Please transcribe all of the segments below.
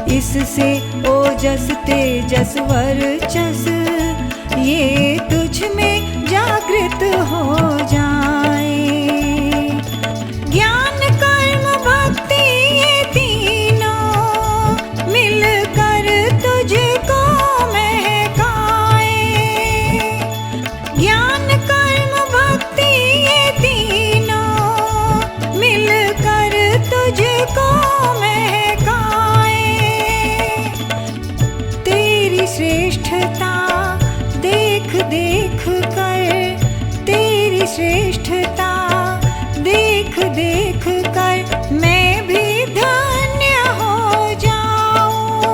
इससे ओजस तेजस वर्चस ये तुझ में जागृत हो जाए। ज्ञान कर्म भक्ति ये तीनों मिलकर तुझको महकाए। ज्ञान कर्म भक्ति ये तीनों मिलकर तुझको महकाए। तेरी श्रेष्ठता देख देख कर, तेरी श्रेष्ठता देख देख कर मैं भी धन्य हो जाऊं,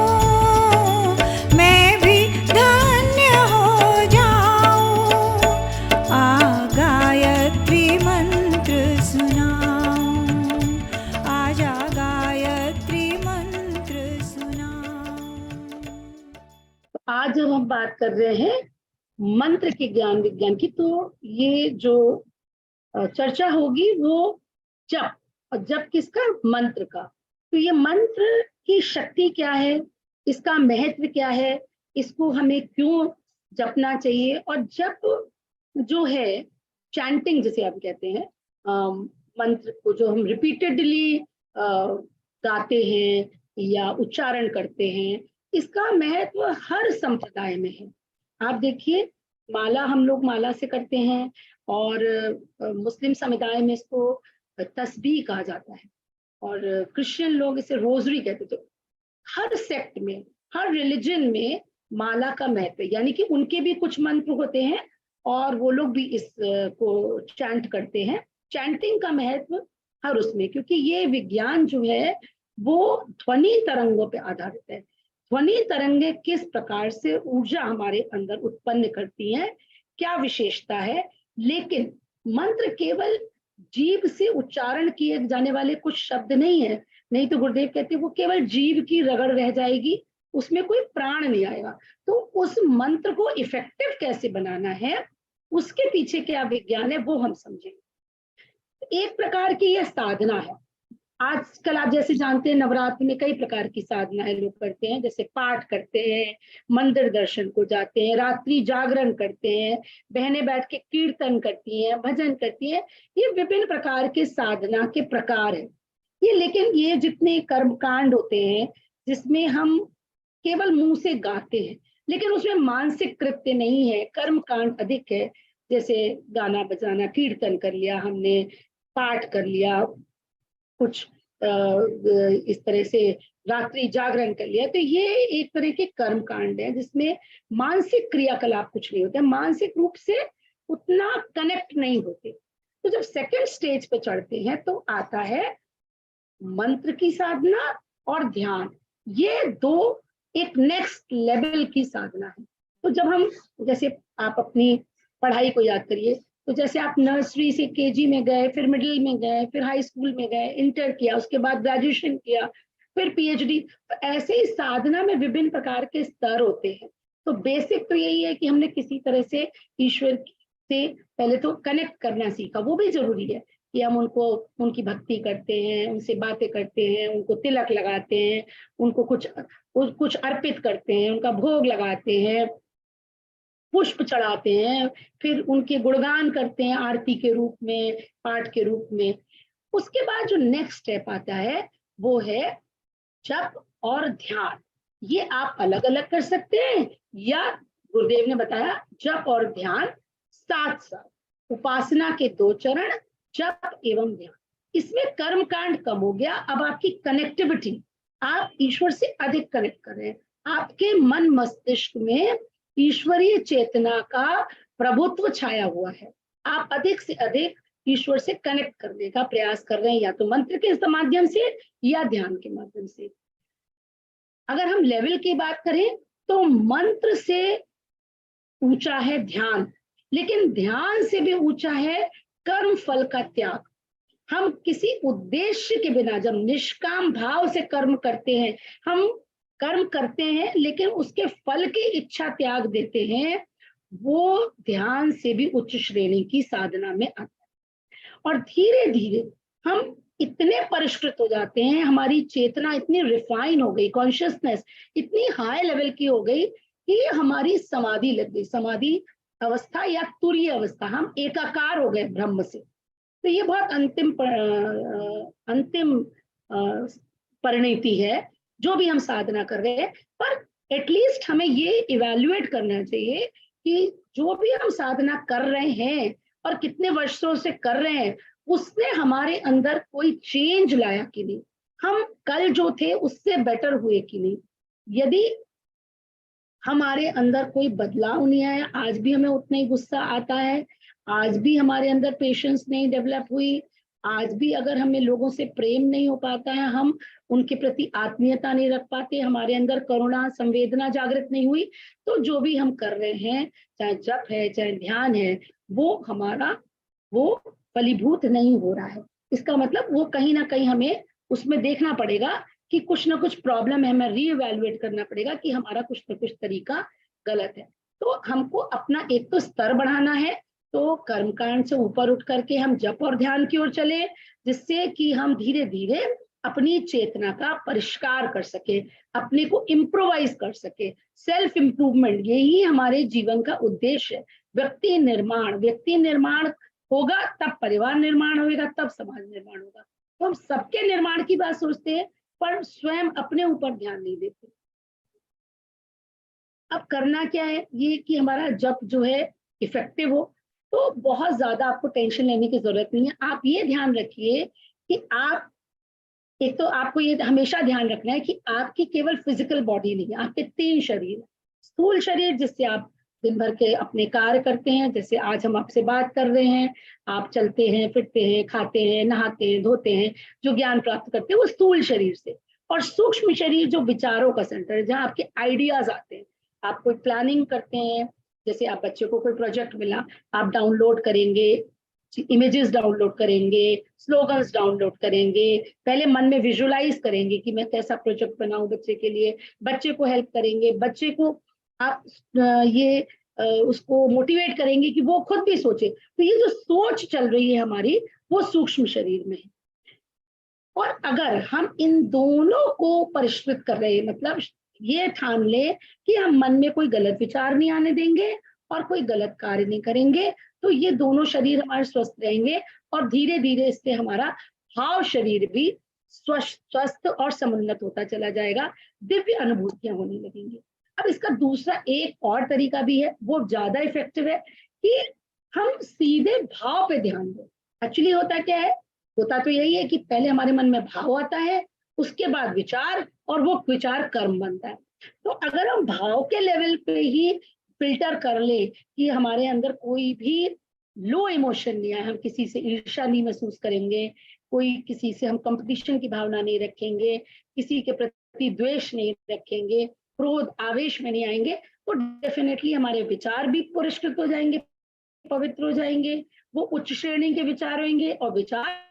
मैं भी धन्य हो जाऊं। आ गायत्री मंत्र सुनाऊं, आजा गायत्री मंत्र सुनाऊं। आज जब हम बात कर रहे हैं मंत्र के ज्ञान विज्ञान की, तो ये जो चर्चा होगी वो जप, और जप किसका? मंत्र का। तो ये मंत्र की शक्ति क्या है, इसका महत्व क्या है, इसको हमें क्यों जपना चाहिए, और जप जो है चैंटिंग जिसे आप कहते हैं, मंत्र को जो हम रिपीटेडली गाते हैं या उच्चारण करते हैं, इसका महत्व हर संप्रदाय में है। आप देखिए, माला हम लोग माला से करते हैं, और मुस्लिम समुदाय में इसको तस्बीह कहा जाता है, और क्रिश्चियन लोग इसे रोजरी कहते थे। हर सेक्ट में, हर रिलीजन में माला का महत्व, यानी कि उनके भी कुछ मंत्र होते हैं और वो लोग भी इस को चैंट करते हैं। चैंटिंग का महत्व हर उसमें, क्योंकि ये विज्ञान जो है वो ध्वनि तरंगों पे आधारित है। ध्वनि तरंगे किस प्रकार से ऊर्जा हमारे अंदर उत्पन्न करती हैं, क्या विशेषता है। लेकिन मंत्र केवल जीभ से उच्चारण किए जाने वाले कुछ शब्द नहीं है, नहीं तो गुरुदेव कहते हैं वो केवल जीभ की रगड़ रह जाएगी, उसमें कोई प्राण नहीं आएगा। तो उस मंत्र को इफेक्टिव कैसे बनाना है, उसके पीछे क्या विज्ञान है, वो हम समझेंगे। एक प्रकार की यह साधना है। आजकल आप जैसे जानते हैं, नवरात्रि में कई प्रकार की साधनाएं लोग करते हैं, जैसे पाठ करते हैं, मंदिर दर्शन को जाते हैं, रात्रि जागरण करते हैं, बहनें बैठ के कीर्तन करती हैं, भजन करती हैं। ये विभिन्न प्रकार के साधना के प्रकार हैं ये। लेकिन ये जितने कर्मकांड होते हैं जिसमें हम केवल मुंह से गाते हैं, लेकिन उसमें मानसिक कृत्य नहीं है, कर्मकांड अधिक है। जैसे गाना बजाना, कीर्तन कर लिया हमने, पाठ कर लिया, कुछ इस तरह से रात्रि जागरण कर लिया, तो ये एक तरह के कर्म कांड है जिसमें मानसिक क्रियाकलाप कुछ नहीं होते, मानसिक रूप से उतना कनेक्ट नहीं होते। तो जब सेकंड स्टेज पे चढ़ते हैं तो आता है मंत्र की साधना और ध्यान। ये दो एक नेक्स्ट लेवल की साधना है। तो जब हम, जैसे आप अपनी पढ़ाई को याद करिए, तो जैसे आप नर्सरी से केजी में गए, फिर मिडिल में गए, फिर हाई स्कूल में गए, इंटर किया, उसके बाद ग्रेजुएशन किया, फिर पीएचडी, तो ऐसे ही साधना में विभिन्न प्रकार के स्तर होते हैं। तो बेसिक तो यही है कि हमने किसी तरह से ईश्वर से पहले तो कनेक्ट करना सीखा, वो भी जरूरी है कि हम उनको, उनकी भक्ति करते हैं, उनसे बातें करते हैं, उनको तिलक लगाते हैं, उनको कुछ अर्पित करते हैं, उनका भोग लगाते हैं, पुष्प चढ़ाते हैं, फिर उनके गुणगान करते हैं आरती के रूप में, पाठ के रूप में। उसके बाद जो नेक्स्ट स्टेप आता है वो है जप और ध्यान। ये आप अलग अलग कर सकते हैं, या गुरुदेव ने बताया जप और ध्यान साथ साथ, उपासना के 2 चरण, जप एवं ध्यान। इसमें कर्म कांड कम हो गया। अब आपकी कनेक्टिविटी, आप ईश्वर से अधिक कनेक्ट कर रहे हैं, आपके मन मस्तिष्क में ईश्वरीय चेतना का प्रभुत्व छाया हुआ है, आप अधिक से अधिक ईश्वर से कनेक्ट करने का प्रयास कर रहे हैं, या तो मंत्र के माध्यम से या ध्यान के माध्यम से। अगर हम लेवल की बात करें तो मंत्र से ऊंचा है ध्यान, लेकिन ध्यान से भी ऊंचा है कर्म फल का त्याग। हम किसी उद्देश्य के बिना जब निष्काम भाव से कर्म करते हैं, हम कर्म करते हैं लेकिन उसके फल की इच्छा त्याग देते हैं, वो ध्यान से भी उच्च श्रेणी की साधना में आता है। और धीरे धीरे हम इतने परिष्कृत हो जाते हैं, हमारी चेतना इतनी रिफाइन हो गई, कॉन्शियसनेस इतनी हाई लेवल की हो गई कि हमारी समाधि लग गई, समाधि अवस्था या तुरीय अवस्था, हम एकाकार हो गए ब्रह्म से। तो ये बहुत अंतिम परिणति है जो भी हम साधना कर रहे हैं। पर एटलीस्ट हमें ये इवैल्यूएट करना चाहिए कि जो भी हम साधना कर रहे हैं और कितने वर्षों से कर रहे हैं, उसने हमारे अंदर कोई चेंज लाया कि नहीं, हम कल जो थे उससे बेटर हुए कि नहीं। यदि हमारे अंदर कोई बदलाव नहीं आया, आज भी हमें उतना ही गुस्सा आता है, आज भी हमारे अंदर पेशेंस नहीं डेवलप हुई, आज भी अगर हमें लोगों से प्रेम नहीं हो पाता है, हम उनके प्रति आत्मीयता नहीं रख पाते, हमारे अंदर करुणा संवेदना जागृत नहीं हुई, तो जो भी हम कर रहे हैं, चाहे जप है चाहे ध्यान है, वो हमारा वो फलीभूत नहीं हो रहा है। इसका मतलब वो कहीं ना कहीं हमें उसमें देखना पड़ेगा कि कुछ ना कुछ प्रॉब्लम है, हमें रीइवैल्यूएट करना पड़ेगा कि हमारा कुछ ना कुछ तरीका गलत है। तो हमको अपना एक तो स्तर बढ़ाना है, तो कर्मकांड से ऊपर उठ करके हम जप और ध्यान की ओर चले, जिससे कि हम धीरे धीरे अपनी चेतना का परिष्कार कर सके, अपने को इम्प्रोवाइज कर सके। सेल्फ इम्प्रूवमेंट यही हमारे जीवन का उद्देश्य है। व्यक्ति निर्माण होगा तब परिवार निर्माण होगा, तब समाज निर्माण होगा। तो हम सबके निर्माण की बात सोचते हैं पर स्वयं अपने ऊपर ध्यान नहीं देते। अब करना क्या है, ये कि हमारा जप जो है इफेक्टिव हो, तो बहुत ज्यादा आपको टेंशन लेने की जरूरत नहीं है। आप ये ध्यान रखिए कि आप, एक तो आपको ये हमेशा ध्यान रखना है कि आपकी केवल फिजिकल बॉडी नहीं है, आपके 3 शरीर। स्थूल शरीर जिससे आप दिन भर के अपने कार्य करते हैं, जैसे आज हम आपसे बात कर रहे हैं, आप चलते हैं फिरते हैं खाते हैं नहाते हैं धोते हैं, जो ज्ञान प्राप्त करते हैं वो स्थूल शरीर से। और सूक्ष्म शरीर जो विचारों का सेंटर है, जहाँ आपके आइडियाज आते हैं, आप कोई प्लानिंग करते हैं, जैसे आप बच्चे को कोई प्रोजेक्ट मिला, आप डाउनलोड करेंगे, इमेजेस डाउनलोड करेंगे, स्लोगन्स डाउनलोड करेंगे, पहले मन में विजुअलाइज करेंगे कि मैं कैसा प्रोजेक्ट बनाऊं बच्चे के लिए, बच्चे को हेल्प करेंगे, बच्चे को आप उसको मोटिवेट करेंगे कि वो खुद भी सोचे। तो ये जो सोच चल रही है हमारी, वो सूक्ष्म शरीर में है। और अगर हम इन दोनों को परिष्कृत कर रहे हैं, मतलब ये ठान ले कि हम मन में कोई गलत विचार नहीं आने देंगे और कोई गलत कार्य नहीं करेंगे, तो ये दोनों शरीर हमारे स्वस्थ रहेंगे और धीरे धीरे इससे हमारा भाव शरीर भी स्वस्थ और समुन्नत होता चला जाएगा, दिव्य अनुभूतियां होने लगेंगी। अब इसका दूसरा एक और तरीका भी है, वो ज्यादा इफेक्टिव है, कि हम सीधे भाव पे ध्यान दें। एक्चुअली होता क्या है, होता तो यही है कि पहले हमारे मन में भाव आता है, उसके बाद विचार, और वो विचार कर्म बनता है। तो अगर हम भाव के लेवल पे ही फिल्टर कर ले कि हमारे अंदर कोई भी लो इमोशन नहीं है, हम किसी से ईर्ष्या नहीं महसूस करेंगे, कोई किसी से हम कंपटीशन की भावना नहीं रखेंगे, किसी के प्रति द्वेष नहीं रखेंगे, क्रोध आवेश में नहीं आएंगे, तो डेफिनेटली हमारे विचार भी पुरस्कृत हो जाएंगे, पवित्र हो जाएंगे, वो उच्च श्रेणी के विचार होंगे, और विचार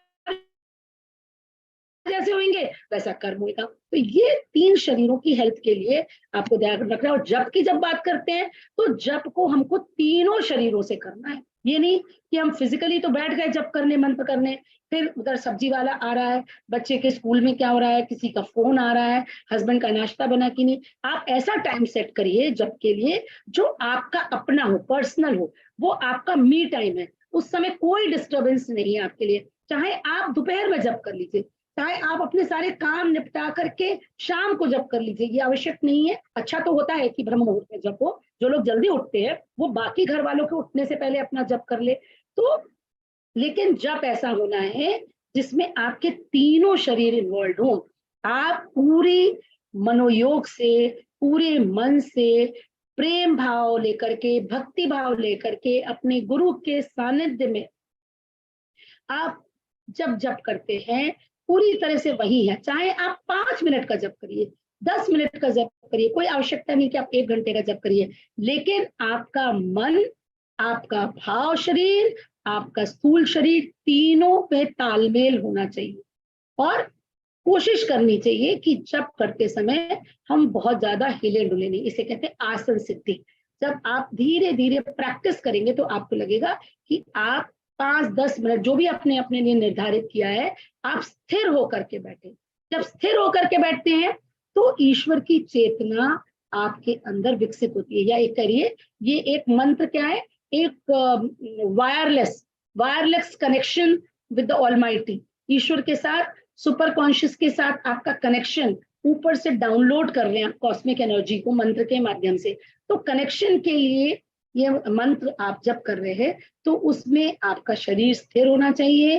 जैसे होंगे वैसा कर्म होगा। तो ये 3 शरीरों की हेल्थ के लिए आपको ध्यान रखना है। और जप की जब बात करते हैं तो जप को हमको तीनों शरीरों से करना है। ये नहीं कि हम फिजिकली तो बैठ गए जप करने, मंत्र करने, फिर उधर सब्जी वाला आ रहा है, बच्चे के स्कूल में क्या हो रहा है, किसी का फोन आ रहा है, हस्बैंड का नाश्ता बना कि नहीं। आप ऐसा टाइम सेट करिए जप के लिए जो आपका अपना हो, पर्सनल हो, वो आपका मी टाइम है। उस समय कोई डिस्टर्बेंस नहीं है आपके लिए। चाहे आप दोपहर में जप कर लीजिए, चाहे आप अपने सारे काम निपटा करके शाम को जप कर लीजिए, ये आवश्यक नहीं है। अच्छा तो होता है कि ब्रह्म मुहूर्त में जप हो, जो लोग जल्दी उठते हैं वो बाकी घर वालों के उठने से पहले अपना जप कर ले। तो लेकिन जप ऐसा होना है जिसमें आपके तीनों शरीर इन्वॉल्व हो। आप पूरी मनोयोग से, पूरे मन से, प्रेम भाव लेकर के, भक्ति भाव लेकर के अपने गुरु के सानिध्य में आप जब जप करते हैं, पूरी तरह से वही है। चाहे आप 5 मिनट का जप करिए, 10 मिनट का जप करिए, कोई आवश्यकता नहीं कि आप 1 घंटे का जप करिए, लेकिन आपका मन, आपका भाव शरीर, आपका स्थूल शरीर, तीनों पे तालमेल होना चाहिए। और कोशिश करनी चाहिए कि जप करते समय हम बहुत ज्यादा हिले डुले नहीं, इसे कहते हैं आसन सिद्धि। जब आप धीरे धीरे प्रैक्टिस करेंगे तो आपको लगेगा कि आप 5-10 मिनट जो भी अपने अपने लिए निर्धारित किया है, आप स्थिर होकर के बैठे। जब स्थिर होकर के बैठते हैं तो ईश्वर की चेतना आपके अंदर विकसित होती है। या एक करिए, ये एक मंत्र क्या है, एक wireless connection with the almighty, ईश्वर के साथ, सुपर कॉन्शियस के साथ आपका कनेक्शन ऊपर से डाउनलोड कर रहे हैं कॉस्मिक एनर्जी को मंत्र के माध्यम से। तो कनेक्शन के लिए ये मंत्र आप जब कर रहे हैं तो उसमें आपका शरीर स्थिर होना चाहिए,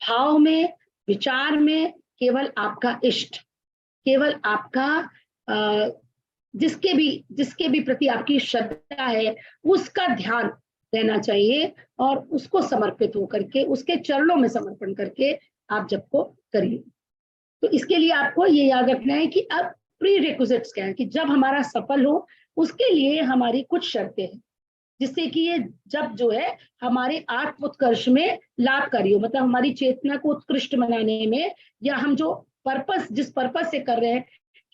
भाव में, विचार में केवल आपका इष्ट, केवल आपका जिसके भी प्रति आपकी श्रद्धा है उसका ध्यान रहना चाहिए, और उसको समर्पित होकर के, उसके चरणों में समर्पण करके आप जप को करिए। तो इसके लिए आपको ये याद रखना है कि अब प्री रिक्विजिट्स क्या है, कि जब हमारा सफल हो उसके लिए हमारी कुछ शर्तें हैं, जिससे कि ये जब जो है हमारे आत्म उत्कर्ष में लाभकारी हो, मतलब हमारी चेतना को उत्कृष्ट बनाने में, या हम जो जिस पर्पस से कर रहे हैं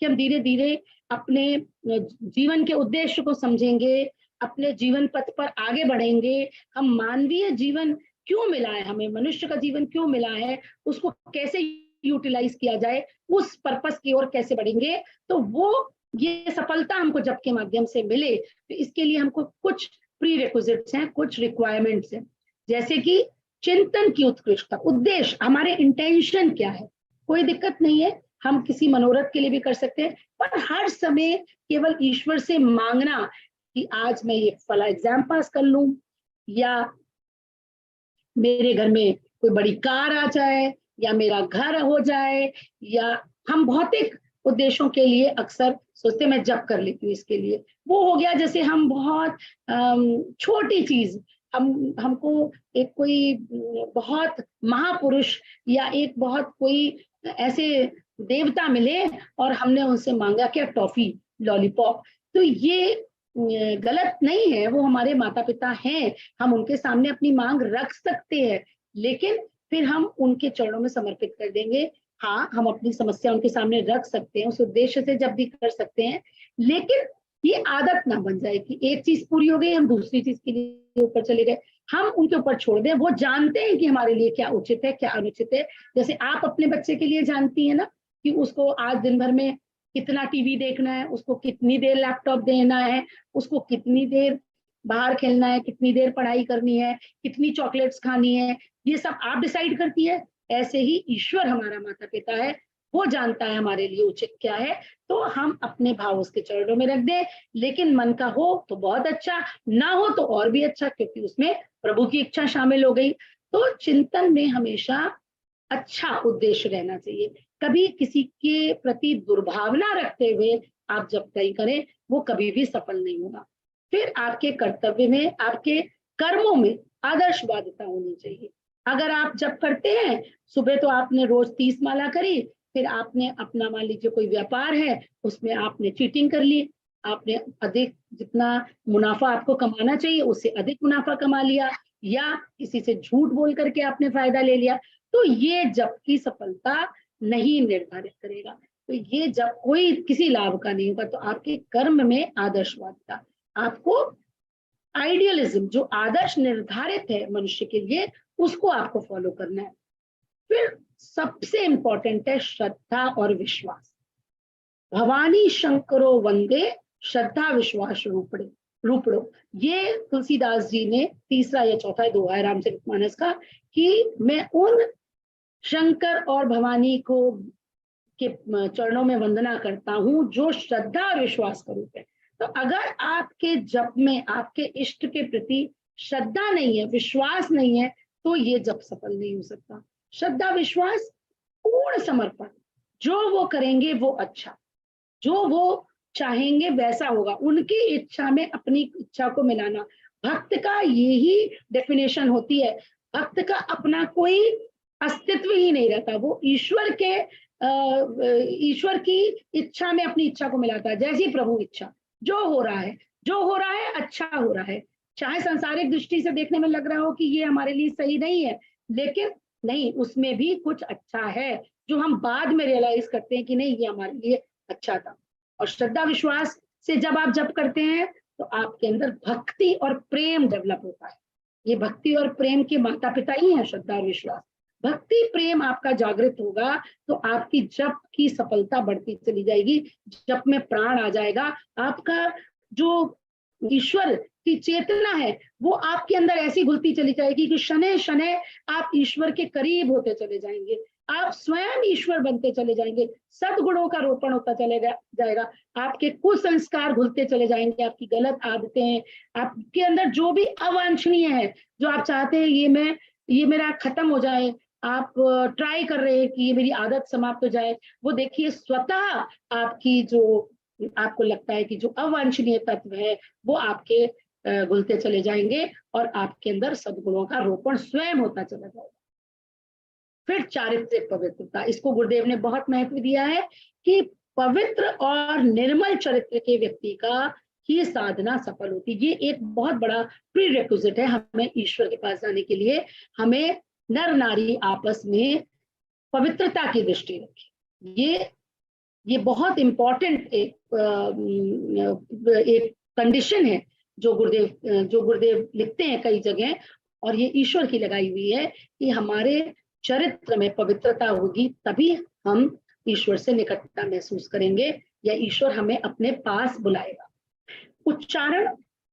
कि हम धीरे धीरे अपने जीवन के उद्देश्य को समझेंगे, अपने जीवन पथ पर आगे बढ़ेंगे, हम मानवीय जीवन क्यों मिला है, हमें मनुष्य का जीवन क्यों मिला है, उसको कैसे यूटिलाइज किया जाए, उस पर्पस की ओर कैसे बढ़ेंगे, तो वो ये सफलता हमको जप के माध्यम से मिले, तो इसके लिए हमको कुछ प्री रिक्विजिट्स हैं, कुछ रिक्वायरमेंट्स हैं, जैसे कि चिंतन की उत्कृष्टता, उद्देश्य, हमारे इंटेंशन क्या है। कोई दिक्कत नहीं है, हम किसी मनोरथ के लिए भी कर सकते हैं, पर हर समय केवल ईश्वर से मांगना कि आज मैं ये फला एग्जाम पास कर लूं, या मेरे घर में कोई बड़ी कार आ जाए, या मेरा घर हो जाए, या हम भौतिक उद्देश्यों के लिए अक्सर सोचते मैं जप कर लेती हूँ इसके लिए, वो हो गया जैसे हम बहुत छोटी चीज, हमको एक कोई बहुत महापुरुष या एक बहुत कोई ऐसे देवता मिले और हमने उनसे मांगा क्या, टॉफी, लॉलीपॉप, तो ये गलत नहीं है, वो हमारे माता पिता हैं, हम उनके सामने अपनी मांग रख सकते हैं, लेकिन फिर हम उनके चरणों में समर्पित कर देंगे। हाँ, हम अपनी समस्या उनके सामने रख सकते हैं, उस उद्देश्य से जब भी कर सकते हैं, लेकिन ये आदत ना बन जाए कि एक चीज पूरी हो गई हम दूसरी चीज के लिए ऊपर चले गए, हम उनके ऊपर छोड़ दें। वो जानते हैं कि हमारे लिए क्या उचित है क्या अनुचित है, जैसे आप अपने बच्चे के लिए जानती है ना कि उसको आज दिन भर में कितना टीवी देखना है, उसको कितनी देर लैपटॉप देना है, उसको कितनी देर बाहर खेलना है, कितनी देर पढ़ाई करनी है, कितनी चॉकलेट्स खानी है, ये सब आप डिसाइड करती है। ऐसे ही ईश्वर हमारा माता पिता है, वो जानता है हमारे लिए उचित क्या है, तो हम अपने भाव उसके चरणों में रख दें, लेकिन मन का हो तो बहुत अच्छा, ना हो तो और भी अच्छा, क्योंकि उसमें प्रभु की इच्छा शामिल हो गई। तो चिंतन में हमेशा अच्छा उद्देश्य रहना चाहिए, कभी किसी के प्रति दुर्भावना रखते हुए आप जब तय करें वो कभी भी सफल नहीं होगा। फिर आपके कर्तव्य में, आपके कर्मों में आदर्शवादिता होनी चाहिए। अगर आप जब करते हैं, सुबह तो आपने रोज 30 माला करी, फिर आपने अपना मान लीजिए कोई व्यापार है उसमें आपने चीटिंग कर ली, आपने अधिक, जितना मुनाफा आपको कमाना चाहिए उससे अधिक मुनाफा कमा लिया, या किसी से झूठ बोल करके आपने फायदा ले लिया, तो ये जब की सफलता नहीं निर्धारित करेगा। तो ये जब कोई किसी लाभ का नहीं होगा। तो आपके कर्म में आदर्शवादिता, आपको आइडियलिज्म, जो आदर्श निर्धारित है मनुष्य के लिए, उसको आपको फॉलो करना है। फिर सबसे इंपॉर्टेंट है श्रद्धा और विश्वास। भवानी शंकरो वंदे श्रद्धा विश्वास रूपड़ो, ये तुलसीदास जी ने तीसरा या चौथा दोहा है रामचरितमानस का, कि मैं उन शंकर और भवानी को के चरणों में वंदना करता हूं जो श्रद्धा और विश्वास का रूप है। तो अगर आपके जप में आपके इष्ट के प्रति श्रद्धा नहीं है, विश्वास नहीं है, तो ये जप सफल नहीं हो सकता। श्रद्धा विश्वास, पूर्ण समर्पण, जो वो करेंगे वो अच्छा, जो वो चाहेंगे वैसा होगा, उनकी इच्छा में अपनी इच्छा को मिलाना, भक्त का यही डेफिनेशन होती है। भक्त का अपना कोई अस्तित्व ही नहीं रहता, वो ईश्वर की इच्छा में अपनी इच्छा को मिलाता है। जैसी प्रभु इच्छा, जो हो रहा है अच्छा हो रहा है, चाहे सांसारिक दृष्टि से देखने में लग रहा हो कि ये हमारे लिए सही नहीं है, लेकिन नहीं, उसमें भी कुछ अच्छा है जो हम बाद में रियलाइज करते हैं कि नहीं, ये हमारे लिए अच्छा था। और श्रद्धा विश्वास से जब आप जप करते हैं तो आपके अंदर भक्ति और प्रेम डेवलप होता है। ये भक्ति और प्रेम के माता पिता ही हैं, श्रद्धा और विश्वास। भक्ति प्रेम आपका जागृत होगा तो आपकी जप की सफलता बढ़ती चली जाएगी, जप में प्राण आ जाएगा। आपका जो ईश्वर की चेतना है वो आपके अंदर ऐसी घुलती चली जाएगी कि शनै शनै आप ईश्वर के करीब होते चले जाएंगे, आप स्वयं ईश्वर बनते चले जाएंगे, सद्गुणों का रोपण होता चलेगा जाएगा, आपके कुसंस्कार घुलते चले जाएंगे, आपकी गलत आदतें, आपके अंदर जो भी अवांछनीय है, जो आप चाहते हैं ये मेरा खत्म हो जाए, आप ट्राई कर रहे हैं कि ये मेरी आदत समाप्त हो जाए, वो देखिए स्वतः आपकी जो आपको लगता है कि जो अवांछनीय तत्व है वो आपके घुलते चले जाएंगे और आपके अंदर सद्गुणों का रोपण स्वयं होता चला जाएगा। फिर चारित्रिक पवित्रता, इसको गुरुदेव ने बहुत महत्व दिया है कि पवित्र और निर्मल चरित्र के व्यक्ति का ही साधना सफल होती है। ये एक बहुत बड़ा प्रीरेक्विजिट है हमें ईश्वर के पास जाने के लिए। हमें नर नारी आपस में पवित्रता की दृष्टि रखें, ये बहुत इंपॉर्टेंट एक कंडीशन है जो गुरुदेव लिखते हैं कई जगह, और ये ईश्वर की लगाई हुई है कि हमारे चरित्र में पवित्रता होगी तभी हम ईश्वर से निकटता महसूस करेंगे या ईश्वर हमें अपने पास बुलाएगा।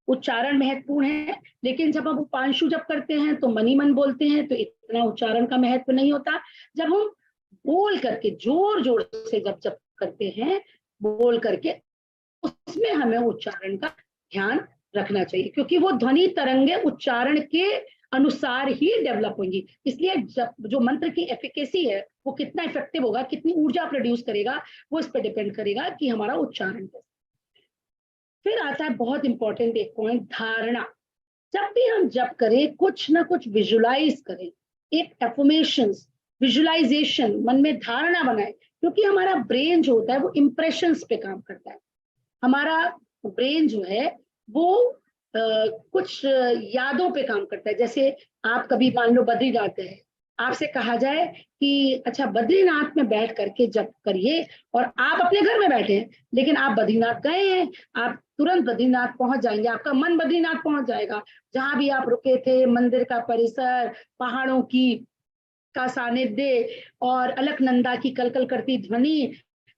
उच्चारण महत्वपूर्ण है, लेकिन जब हम उपांशु जप करते हैं तो मनी मन बोलते हैं तो इतना उच्चारण का महत्व नहीं होता। जब हम बोल करके जोर जोर से जब करते हैं, बोल करके, उसमें हमें उच्चारण का ध्यान रखना चाहिए, क्योंकि वो ध्वनि तरंगे उच्चारण के अनुसार ही डेवलप होंगी। इसलिए जो मंत्र की एफिकेसी है वो कितना इफेक्टिव होगा, कितनी ऊर्जा प्रोड्यूस करेगा, वो इस पर डिपेंड करेगा कि हमारा उच्चारण कैसा। फिर आता है बहुत इंपॉर्टेंट एक पॉइंट, धारणा। जब भी हम जप करें कुछ ना कुछ विजुलाइज करें, एक एफर्मेशंस, विजुलाइजेशन, मन में धारणा बनाए, क्योंकि हमारा ब्रेन जो होता है वो इंप्रेशंस पे काम करता है। हमारा ब्रेन जो है वो कुछ यादों पे काम करता है। जैसे आप कभी मान लो बद्रीनाथ गए, आपसे कहा जाए कि अच्छा बद्रीनाथ में बैठ करके जप करिए, और आप अपने घर में बैठे हैं लेकिन आप बद्रीनाथ गए हैं, आप तुरंत बद्रीनाथ पहुंच जाएंगे, आपका मन बद्रीनाथ पहुंच जाएगा। जहां भी आप रुके थे, मंदिर का परिसर, पहाड़ों का सानिध्य और अलकनंदा की कलकल करती ध्वनि,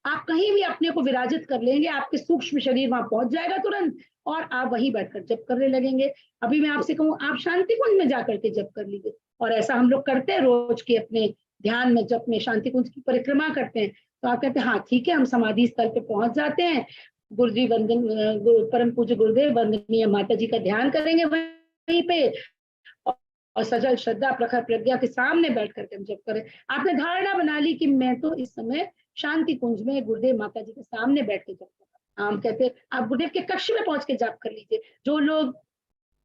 आप कहीं भी अपने को विराजित कर लेंगे, आपके सूक्ष्म शरीर वहां पहुंच जाएगा तुरंत, और आप वहीं बैठकर जप करने लगेंगे। अभी मैं आपसे कहूँ आप शांति कुंज में जाकर के जप कर लीजिए, और ऐसा हम लोग करते हैं रोज के अपने ध्यान में, जप में शांति कुंज की परिक्रमा करते हैं, तो आप कहते हैं हाँ ठीक है, हम समाधि स्थल पे पहुंच जाते हैं, गुरुजी परम पूज्य गुरुदेव वंदनीय माता जी का ध्यान करेंगे वहीं पे, और सजल श्रद्धा प्रखर प्रज्ञा के सामने बैठ करके हम जप करें। आपने धारणा बना ली कि मैं तो इस समय शांति कुंज में गुरुदेव माता जी के सामने बैठ के जप कर रहा हूं। हम कहते हैं आप गुरुदेव के कक्ष में पहुंच के जप कर लीजिए। जो लोग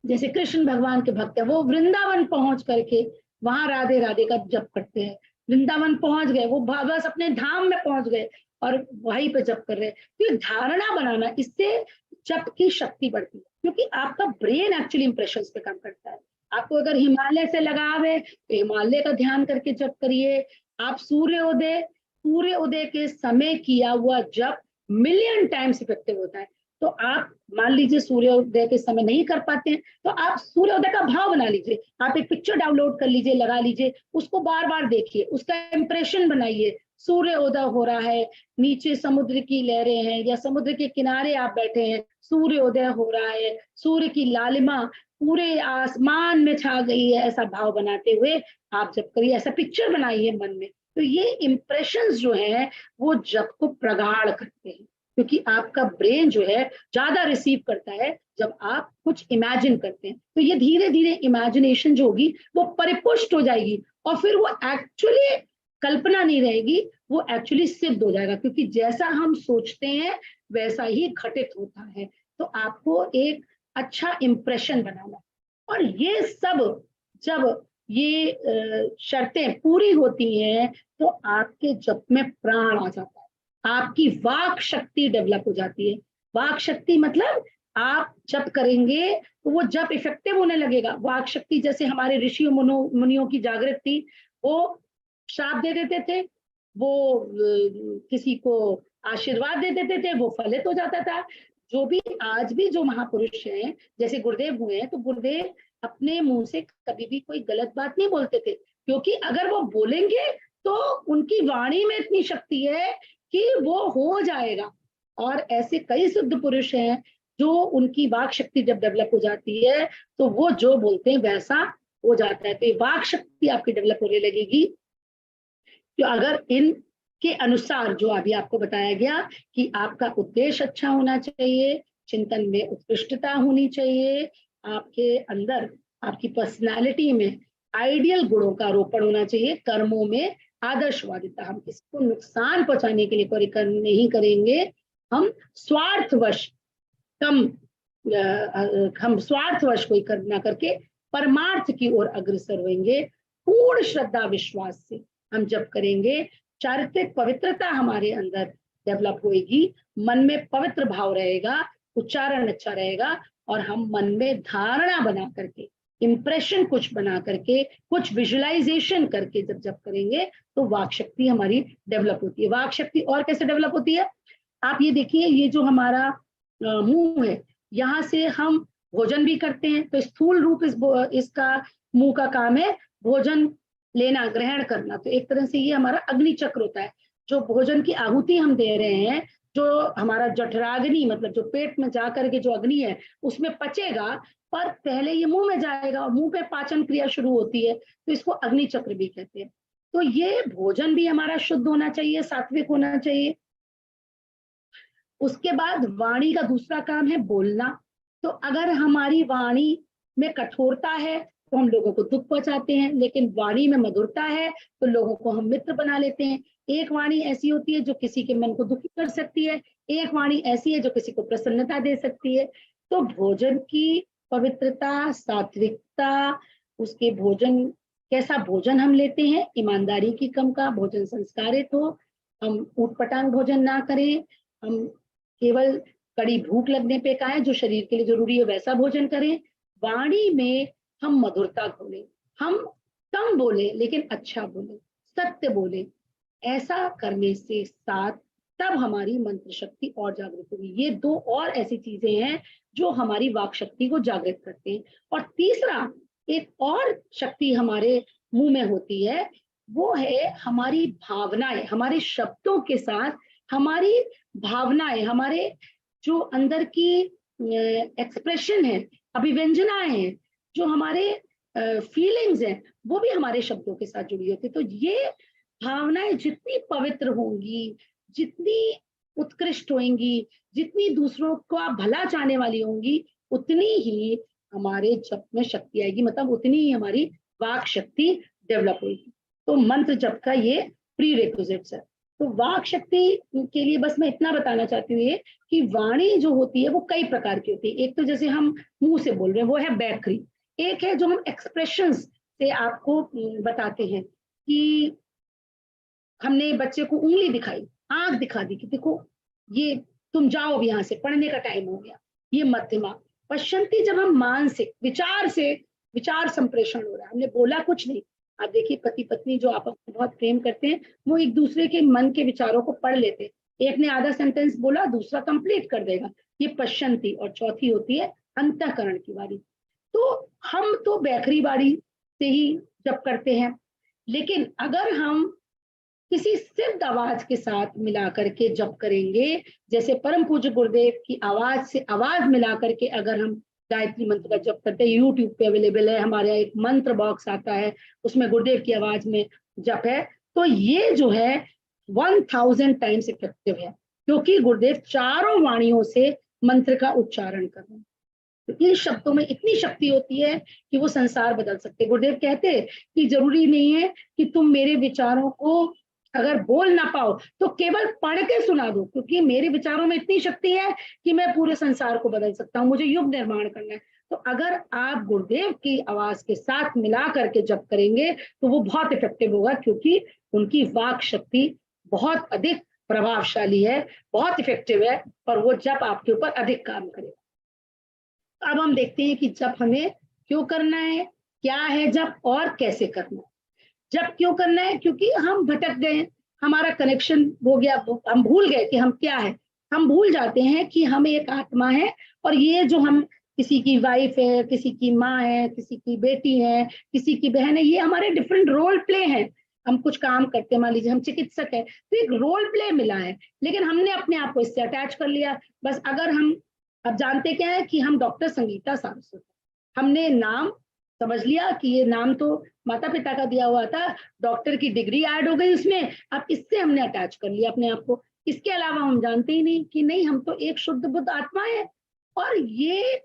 जैसे कृष्ण भगवान के भक्त है वो वृंदावन पहुंच करके वहां राधे राधे का जप करते हैं, वृंदावन पहुंच गए, वो बस अपने धाम में पहुंच गए और वहीं पे जप कर रहे हैं। तो धारणा बनाना, इससे जप की शक्ति बढ़ती है, क्योंकि आपका ब्रेन एक्चुअली इंप्रेशंस पे काम करता है। आपको अगर हिमालय से लगाव है तो हिमालय का ध्यान करके जप करिए। आप सूर्योदय के समय किया हुआ जप मिलियन टाइम्स इफेक्टिव होता है। तो आप मान लीजिए सूर्योदय के समय नहीं कर पाते हैं तो आप सूर्योदय का भाव बना लीजिए, आप एक पिक्चर डाउनलोड कर लीजिए, लगा लीजिए, उसको बार बार देखिए, उसका इंप्रेशन बनाइए। सूर्योदय हो रहा है, नीचे समुद्र की लहरें हैं या समुद्र के किनारे आप बैठे हैं, सूर्योदय हो रहा है, सूर्य की लालिमा पूरे आसमान में छा गई है, ऐसा भाव बनाते हुए आप जप करिए, ऐसा पिक्चर बनाइए मन में। तो ये इंप्रेशंस जो है वो जप को प्रगाढ़ करते हैं, क्योंकि आपका ब्रेन जो है ज्यादा रिसीव करता है जब आप कुछ इमेजिन करते हैं। तो ये धीरे धीरे इमेजिनेशन जो होगी वो परिपुष्ट हो जाएगी, और फिर वो एक्चुअली कल्पना नहीं रहेगी, वो एक्चुअली सिद्ध हो जाएगा, क्योंकि जैसा हम सोचते हैं वैसा ही घटित होता है। तो आपको एक अच्छा इंप्रेशन बनाना, और ये सब जब ये शर्तें पूरी होती हैं तो आपके जप में प्राण आ जाता है, आपकी वाक शक्ति डेवलप हो जाती है। वाक शक्ति मतलब आप जप करेंगे तो वो जप इफेक्टिव होने लगेगा। वाक शक्ति जैसे हमारे ऋषियों मुनियों की जागृत थी, वो श्राप दे देते थे, वो किसी को आशीर्वाद दे देते थे, वो फलित हो जाता था। जो भी आज भी जो महापुरुष हैं जैसे गुरुदेव हुए हैं, तो गुरुदेव अपने मुंह से कभी भी कोई गलत बात नहीं बोलते थे, क्योंकि अगर वो बोलेंगे तो उनकी वाणी में इतनी शक्ति है कि वो हो जाएगा। और ऐसे कई सिद्ध पुरुष हैं जो उनकी वाक शक्ति जब डेवलप हो जाती है तो वो जो बोलते हैं वैसा हो जाता है। तो ये वाक शक्ति आपकी डेवलप होने लगेगी। तो अगर इनके अनुसार जो अभी आपको बताया गया कि आपका उद्देश्य अच्छा होना चाहिए, चिंतन में उत्कृष्टता होनी चाहिए, आपके अंदर आपकी पर्सनालिटी में आइडियल गुणों का आरोपण होना चाहिए, कर्मों में आदर्शवादिता, हम किसी को नुकसान पहुंचाने के लिए कोई कर्म नहीं करेंगे, हम स्वार्थवश कम हम स्वार्थवश कोई कर्म ना करके परमार्थ की ओर अग्रसर होंगे। पूर्ण श्रद्धा विश्वास से हम जब करेंगे, चारित्रिक पवित्रता हमारे अंदर डेवलप होएगी, मन में पवित्र भाव रहेगा, उच्चारण अच्छा रहेगा, और हम मन में धारणा बना करके, इंप्रेशन कुछ बना करके, कुछ विजुअलाइजेशन करके जब करेंगे तो वाक शक्ति हमारी डेवलप होती है। वाक शक्ति और कैसे डेवलप होती है, आप ये देखिए, ये जो हमारा मुंह है, यहाँ से हम भोजन भी करते हैं, तो स्थूल रूप इसका मुंह का काम है भोजन लेना, ग्रहण करना। तो एक तरह से ये हमारा अग्नि चक्र होता है, जो भोजन की आहुति हम दे रहे हैं, जो हमारा जठराग्नि मतलब जो पेट में जाकर के जो अग्नि है उसमें पचेगा, पर पहले ये मुंह में जाएगा और मुंह पे पाचन क्रिया शुरू होती है, तो इसको अग्नि चक्र भी कहते हैं। तो ये भोजन भी हमारा शुद्ध होना चाहिए, सात्विक होना चाहिए। उसके बाद वाणी का दूसरा काम है बोलना। तो अगर हमारी वाणी में कठोरता है तो हम लोगों को दुख पहुंचाते हैं, लेकिन वाणी में मधुरता है तो लोगों को हम मित्र बना लेते हैं। एक वाणी ऐसी होती है जो किसी के मन को दुखी कर सकती है, एक वाणी ऐसी है जो किसी को प्रसन्नता दे सकती है। तो भोजन की पवित्रता, सात्विकता, उसके भोजन, कैसा भोजन हम लेते हैं, ईमानदारी की कम का भोजन संस्कारित हो, हम ऊटपटांग भोजन ना करें, हम केवल कड़ी भूख लगने पे का है जो शरीर के लिए जरूरी है वैसा भोजन करें। वाणी में हम मधुरता बोले, हम कम बोले लेकिन अच्छा बोले, सत्य बोले। ऐसा करने से साथ तब हमारी मंत्र शक्ति और जागृत होगी। ये दो और ऐसी चीजें हैं जो हमारी वाक शक्ति को जागृत करते हैं। और तीसरा एक और शक्ति हमारे मुंह में होती है, वो है हमारी भावनाएं। हमारे शब्दों के साथ हमारी भावनाएं, हमारे जो अंदर की एक्सप्रेशन है, अभिव्यंजनाएं हैं, जो हमारे फीलिंग्स हैं, वो भी हमारे शब्दों के साथ जुड़ी होती है। तो ये भावनाएं जितनी पवित्र होंगी, जितनी उत्कृष्ट होंगी, जितनी दूसरों को भला चाहने वाली होंगी, उतनी ही हमारे जप में शक्ति आएगी, मतलब उतनी ही हमारी वाक शक्ति डेवलप होगी। तो मंत्र जप का ये प्री रिक्विजिट्स है। तो वाक शक्ति के लिए बस मैं इतना बताना चाहती हूँ ये कि वाणी जो होती है वो कई प्रकार की होती है। एक तो जैसे हम मुंह से बोल रहे हैं वो है बैखरी, एक है जो हम एक्सप्रेशंस से आपको बताते हैं कि हमने बच्चे को उंगली दिखाई, आंख दिखा दी कि देखो ये तुम जाओ यहाँ से, पढ़ने का टाइम हो गया, ये मध्यमा। पश्चंती जब हम मानसिक विचार से विचार संप्रेषण हो रहा है, हमने बोला कुछ नहीं। आप देखिए पति पत्नी जो आपस में बहुत प्रेम करते हैं वो एक दूसरे के मन के विचारों को पढ़ लेते हैं, एक ने आधा सेंटेंस बोला दूसरा कंप्लीट कर देगा, ये पश्चंती। और चौथी होती है अंतःकरण की वाणी। तो हम तो बैखरी वाणी से ही जप करते हैं, लेकिन अगर हम किसी सिद्ध आवाज के साथ मिला करके जप करेंगे, जैसे परम पूज्य गुरुदेव की आवाज से आवाज मिला करके अगर हम गायत्री मंत्र का जप करते हैं, यूट्यूब पे अवेलेबल है, हमारे एक मंत्र बॉक्स आता है उसमें गुरुदेव की आवाज में जप है, तो ये जो है 1000 टाइम्स इफेक्टिव है, क्योंकि गुरुदेव चारों वाणियों से मंत्र का उच्चारण कर रहे हैं। तो इन शब्दों में इतनी शक्ति होती है कि वो संसार बदल सकते। गुरुदेव कहते हैं कि जरूरी नहीं है कि तुम मेरे विचारों को अगर बोल ना पाओ तो केवल पढ़ के सुना दो, क्योंकि मेरे विचारों में इतनी शक्ति है कि मैं पूरे संसार को बदल सकता हूँ, मुझे युग निर्माण करना है। तो अगर आप गुरुदेव की आवाज के साथ मिला करके जप करेंगे तो वो बहुत इफेक्टिव होगा, क्योंकि उनकी वाक शक्ति बहुत अधिक प्रभावशाली है, बहुत इफेक्टिव है, और वो जप आपके ऊपर अधिक काम करेगा। अब हम देखते हैं कि जप हमें क्यों करना है, क्या है जप और कैसे करना है। जब क्यों करना है, क्योंकि हम भटक गए, हमारा कनेक्शन हो गया, हम भूल गए कि हम क्या है। हम भूल जाते हैं कि हम एक आत्मा है और ये जो हम किसी की वाइफ है, किसी की माँ है, किसी की बेटी है, किसी की बहन है, ये हमारे डिफरेंट रोल प्ले हैं। हम कुछ काम करते हैं, मान लीजिए हम चिकित्सक है, तो एक रोल प्ले मिला है, लेकिन हमने अपने आप को इससे अटैच कर लिया। बस अगर हम अब जानते क्या है कि हम डॉक्टर संगीता सारस्वत, हमने नाम समझ लिया कि ये नाम तो माता पिता का दिया हुआ था, डॉक्टर की डिग्री ऐड हो गई उसमें, अब इससे हमने अटैच कर लिया अपने आप को। इसके अलावा हम जानते ही नहीं कि नहीं, हम तो एक शुद्ध बुद्ध आत्मा है। और ये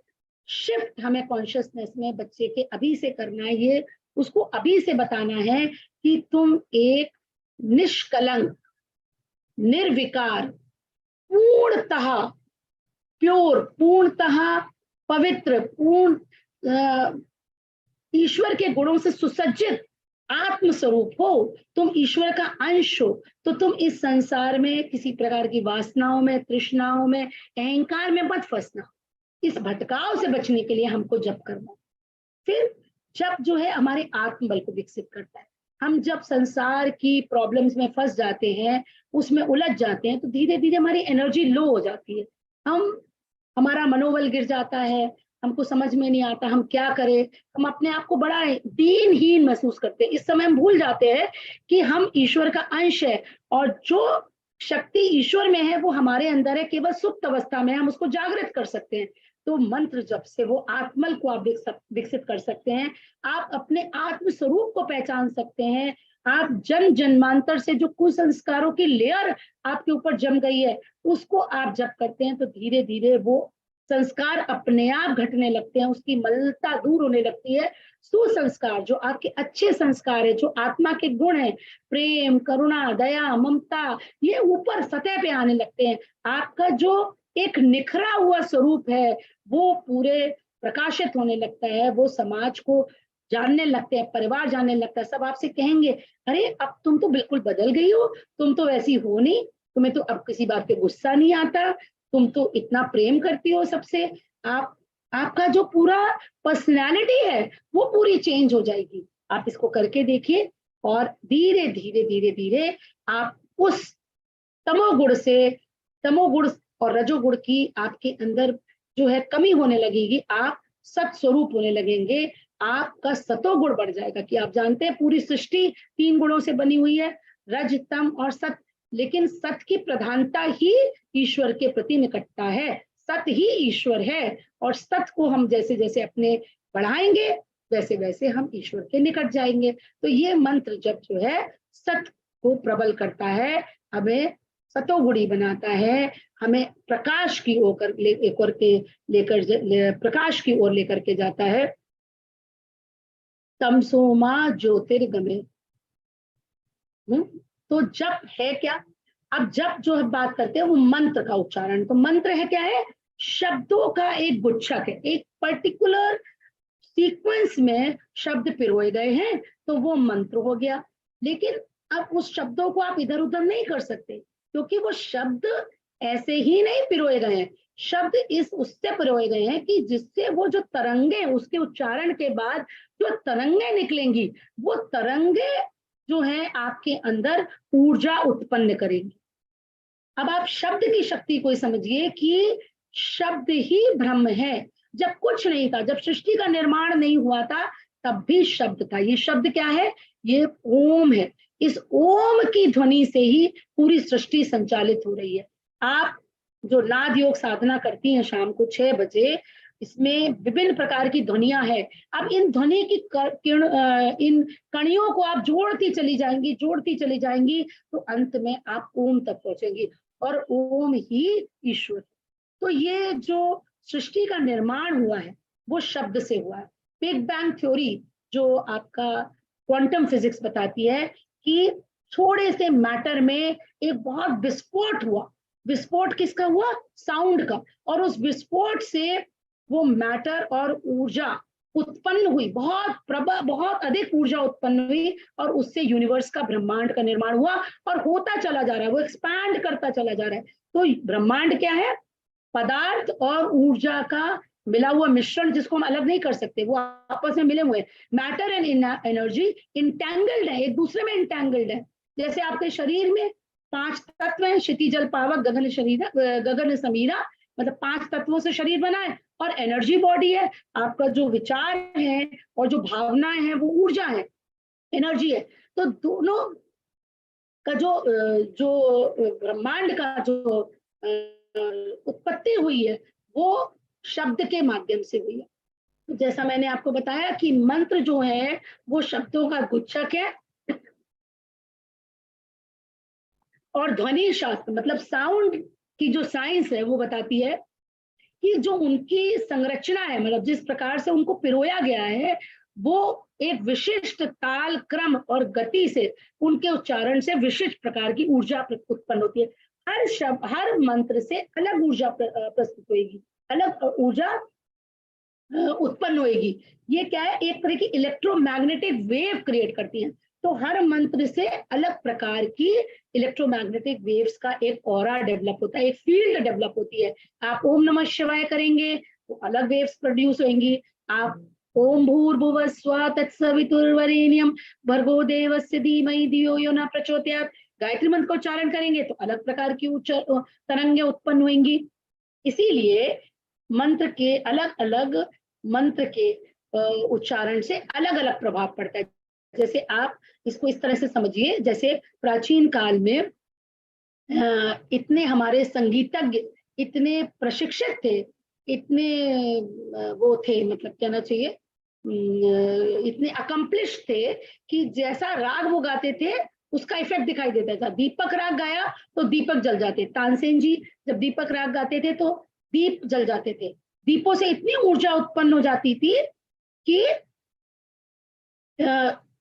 शिफ्ट हमें कॉन्शियसनेस में बच्चे के अभी से करना है, ये उसको अभी से बताना है कि तुम एक निष्कलंक, निर्विकार, पूर्णतः प्योर, पूर्णतः पवित्र, पूर्ण ईश्वर के गुणों से सुसज्जित आत्म स्वरूप हो। तुम ईश्वर का अंश हो, तो तुम इस संसार में किसी प्रकार की वासनाओं में, तृष्णाओं में, अहंकार में मत फंसना। इस भटकाव से बचने के लिए हमको जप करना। फिर जप जो है हमारे आत्मबल को विकसित करता है। हम जब संसार की प्रॉब्लम्स में फंस जाते हैं, उसमें उलझ जाते हैं, तो धीरे धीरे हमारी एनर्जी लो हो जाती है, हमारा मनोबल गिर जाता है, हमको समझ में नहीं आता हम क्या करें, हम अपने आप को बड़ा दीनहीन महसूस करते हैं। इस समय हम भूल जाते हैं कि हम ईश्वर का अंश है, और जो शक्ति ईश्वर में है वो हमारे अंदर है, केवल सुप्त अवस्था में हम उसको जागृत कर सकते हैं। तो मंत्र जप से वो आत्मल को आप विकसित कर सकते हैं, आप अपने आत्म स्वरूप को पहचान सकते हैं। आप जन्म जन्मांतर से जो कुसंस्कारों की लेयर आपके ऊपर जम गई है, उसको आप जप करते हैं तो धीरे धीरे वो संस्कार अपने आप घटने लगते हैं, उसकी मलता दूर होने लगती है। सुसंस्कार जो आपके अच्छे संस्कार है, जो आत्मा के गुण है, प्रेम, करुणा, दया, ममता, ये ऊपर सतह पे आने लगते हैं। आपका जो एक निखरा हुआ स्वरूप है वो पूरे प्रकाशित होने लगता है, वो समाज को जानने लगते हैं, परिवार जानने लगता है। सब आपसे कहेंगे, अरे अब तुम तो बिल्कुल बदल गई हो, तुम तो वैसी हो नहीं, तुम्हें तो अब किसी बात पे गुस्सा नहीं आता, तुम तो इतना प्रेम करती हो सबसे, आपका जो पूरा पर्सनालिटी है वो पूरी चेंज हो जाएगी। आप इसको करके देखिए, और धीरे धीरे धीरे धीरे आप उस तमोगुण से, तमोगुण और रजोगुण की आपके अंदर जो है कमी होने लगेगी, आप सत स्वरूप होने लगेंगे, आपका सतोगुण बढ़ जाएगा। कि आप जानते हैं पूरी सृष्टि 3 गुणों से बनी हुई है, रज, तम और सत, लेकिन सत की प्रधानता ही ईश्वर के प्रति निकटता है, सत ही ईश्वर है। और सत को हम जैसे जैसे अपने बढ़ाएंगे वैसे वैसे हम ईश्वर के निकट जाएंगे। तो ये मंत्र जब जो है सत को प्रबल करता है, हमें सतोगुणी बनाता है, हमें प्रकाश की ओर प्रकाश की ओर लेकर के जाता है। तमसोमा ज्योतिर्गमय। तो जप है क्या? अब जप जो है बात करते हैं वो मंत्र का उच्चारण। तो मंत्र है क्या है? शब्दों का एक गुच्छक है, एक पर्टिकुलर सीक्वेंस में शब्द पिरोए गए हैं तो वो मंत्र हो गया। लेकिन अब उस शब्दों को आप इधर उधर नहीं कर सकते, क्योंकि वो शब्द ऐसे ही नहीं पिरोए गए हैं, शब्द इस उससे पिरोए गए हैं कि जिससे वो जो तरंगे उसके उच्चारण के बाद जो तरंगे निकलेंगी, वो तरंगे जो है आपके अंदर ऊर्जा उत्पन्न करेंगी। अब आप शब्द की शक्ति को समझिए कि शब्द ही ब्रह्म है। जब कुछ नहीं था, जब सृष्टि का निर्माण नहीं हुआ था, तब भी शब्द था। ये शब्द क्या है? ये ओम है। इस ओम की ध्वनि से ही पूरी सृष्टि संचालित हो रही है। आप जो नाद योग साधना करती हैं शाम को 6 बजे, इसमें विभिन्न प्रकार की ध्वनियां हैं। अब इन ध्वनि की इन कणियों को आप जोड़ती चली जाएंगी तो अंत में आप ओम तक पहुंचेंगी, और ओम ही ईश्वर। तो ये जो सृष्टि का निर्माण हुआ है वो शब्द से हुआ है। बिग बैंग थ्योरी जो आपका क्वांटम फिजिक्स बताती है कि थोड़े से मैटर में एक बहुत विस्फोट हुआ। विस्फोट किसका हुआ? साउंड का। और उस विस्फोट से वो मैटर और ऊर्जा उत्पन्न हुई, बहुत अधिक ऊर्जा उत्पन्न हुई, और उससे यूनिवर्स का, ब्रह्मांड का निर्माण हुआ और होता चला जा रहा है, वो एक्सपैंड करता चला जा रहा है। तो ब्रह्मांड क्या है? पदार्थ और ऊर्जा का मिला हुआ मिश्रण, जिसको हम अलग नहीं कर सकते, वो आपस में मिले हुए हैं। मैटर एंड एनर्जी इंटैंगल्ड है, एक दूसरे में इंटैंगल्ड है। जैसे आपके शरीर में 5 तत्व हैं, क्षिति जल पावक गगन समीरा। मतलब 5 तत्वों से शरीर बना है, और एनर्जी बॉडी है, आपका जो विचार है और जो भावनाएं हैं वो ऊर्जा है, एनर्जी है। तो दोनों का जो ब्रह्मांड का जो उत्पत्ति हुई है वो शब्द के माध्यम से हुई है। तो जैसा मैंने आपको बताया कि मंत्र जो है वो शब्दों का गुच्छक है, और ध्वनि शास्त्र मतलब साउंड की जो साइंस है वो बताती है कि जो उनकी संरचना है, मतलब जिस प्रकार से उनको पिरोया गया है, वो एक विशिष्ट ताल, क्रम और गति से उनके उच्चारण से विशिष्ट प्रकार की ऊर्जा उत्पन्न होती है। हर शब्द, हर मंत्र से अलग ऊर्जा प्रस्तुत होगी, अलग ऊर्जा उत्पन्न होगी। ये क्या है, एक तरह की इलेक्ट्रोमैग्नेटिक वेव क्रिएट करती है। तो हर मंत्र से अलग प्रकार की इलेक्ट्रोमैग्नेटिक वेव्स का एक ऑरा डेवलप होता है, एक फील्ड डेवलप होती है। आप ओम नमः शिवाय करेंगे तो अलग वेव्स प्रोड्यूस होंगी। आप ओम भूर्भुवः स्वः तत्सवितुर्वरेण्यम भर्गो देवस्य धीमहि धियो यो न प्रचोदयात्, गायत्री मंत्र का उच्चारण करेंगे तो अलग प्रकार की तरंगे उत्पन्न होंगी। इसीलिए मंत्र के अलग अलग मंत्र के उच्चारण से अलग अलग प्रभाव पड़ता है। जैसे आप इसको इस तरह से समझिए, जैसे प्राचीन काल में इतने हमारे संगीतज्ञ इतने प्रशिक्षित थे, इतने वो थे, मतलब कहना चाहिए इतने अकम्प्लिश थे कि जैसा राग वो गाते थे उसका इफेक्ट दिखाई देता था। दीपक राग गाया तो दीपक जल जाते, तानसेन जी जब दीपक राग गाते थे तो दीप जल जाते थे। दीपों से इतनी ऊर्जा उत्पन्न हो जाती थी कि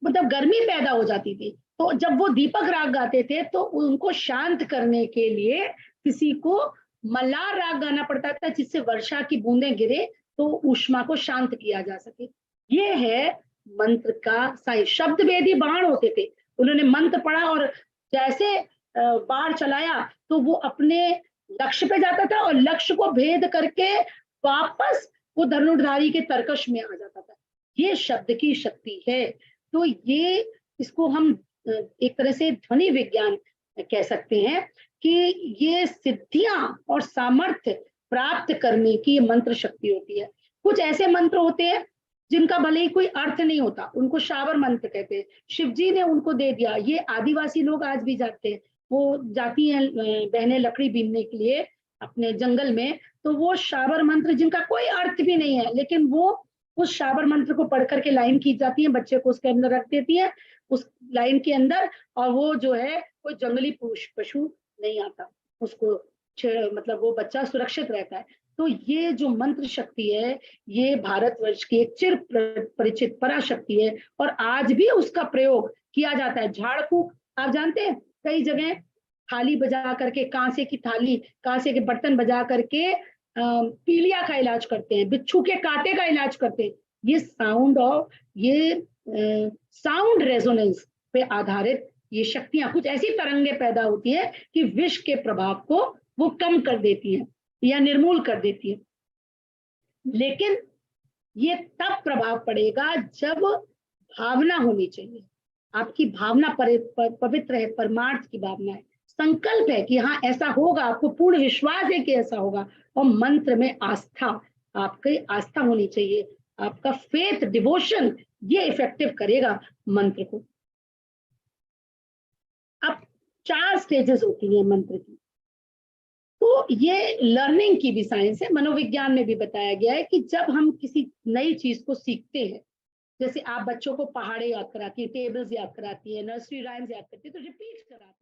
मतलब गर्मी पैदा हो जाती थी। तो जब वो दीपक राग गाते थे तो उनको शांत करने के लिए किसी को मल्लार राग गाना पड़ता था, जिससे वर्षा की बूंदें गिरे तो ऊष्मा को शांत किया जा सके। ये है मंत्र का साइंस। शब्द वेदी बाण होते थे, उन्होंने मंत्र पढ़ा और जैसे बाण चलाया तो वो अपने लक्ष्य पे जाता था और लक्ष्य को भेद करके वापस वो धनुर्धारी के तरकश में आ जाता था। ये शब्द की शक्ति है। तो ये इसको हम एक तरह से ध्वनि विज्ञान कह सकते हैं कि ये सिद्धियां और सामर्थ्य प्राप्त करने की मंत्र शक्ति होती है। कुछ ऐसे मंत्र होते हैं जिनका भले ही कोई अर्थ नहीं होता, उनको शावर मंत्र कहते हैं। शिव जी ने उनको दे दिया। ये आदिवासी लोग आज भी जाते हैं, वो जाती हैं बहनें लकड़ी बीनने के लिए अपने जंगल में, तो वो शावर मंत्र जिनका कोई अर्थ भी नहीं है, लेकिन वो उस शावर मंत्र को पढ़ करके लाइन खींच जाती है, बच्चे को उसके अंदर रख देती है उस लाइन के अंदर, और वो जो है कोई जंगली पशु नहीं आता, उसको मतलब वो बच्चा सुरक्षित रहता है। तो ये जो मंत्र शक्ति है ये भारतवर्ष की एक चिर परिचित पराशक्ति है, और आज भी उसका प्रयोग किया जाता है। झाड़ फूक आप जानते हैं, कई जगह थाली बजा करके, कांसे की थाली, कांसे के बर्तन बजा करके पीलिया का इलाज करते हैं, बिच्छू के कांटे का इलाज करते हैं। ये साउंड और ये साउंड रेजोनेंस पे आधारित ये शक्तियां, कुछ ऐसी तरंगे पैदा होती है कि विष के प्रभाव को वो कम कर देती है या निर्मूल कर देती है। लेकिन ये तब प्रभाव पड़ेगा जब भावना होनी चाहिए। आपकी भावना पवित्र है, परमार्थ की भावना है, संकल्प है कि हाँ ऐसा होगा, आपको पूर्ण विश्वास है कि ऐसा होगा, और मंत्र में आस्था, आपकी आस्था होनी चाहिए, आपका फेथ, डिवोशन, ये इफेक्टिव करेगा मंत्र को। अब 4 स्टेजेस होती है मंत्र की। तो ये लर्निंग की भी साइंस है, मनोविज्ञान में भी बताया गया है कि जब हम किसी नई चीज को सीखते हैं, जैसे आप बच्चों को पहाड़े याद कराती है, टेबल्स याद कराती है, नर्सरी राइम्स याद करती है, तो रिपीट कराते हैं।